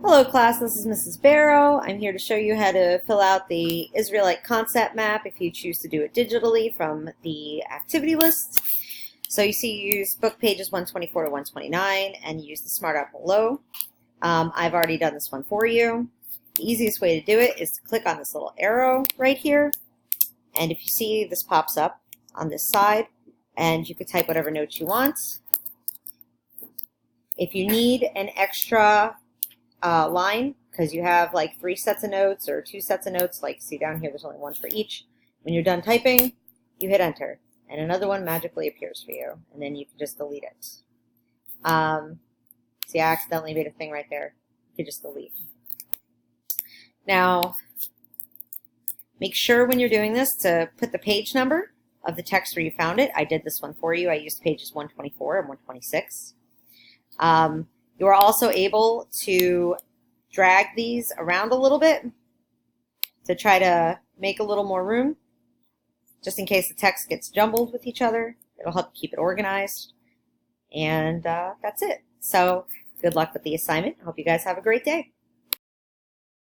Hello class, this is Mrs. Barrow. I'm here to show you how to fill out the Israelite Concept Map if you choose to do it digitally from the activity list. So you see you use book pages 124 to 129 and you use the Smart Out below. I've already done this one for you. The easiest way to do it is to click on this little arrow right here, and if you see this pops up on this side, and you can type whatever notes you want. If you need an extra line, because you have like 3 sets of notes or 2 sets of notes, like see down here there's only one for each. When you're done typing, you hit enter and another one magically appears for you, and then you can just delete it. See, I accidentally made a thing right there. You can just delete. Now make sure when you're doing this to put the page number of the text where you found it. I did this one for you. I used pages 124 and 126. You are also able to drag these around a little bit to try to make a little more room, just in case the text gets jumbled with each other. It'll help keep it organized. And that's it. So good luck with the assignment. I hope you guys have a great day.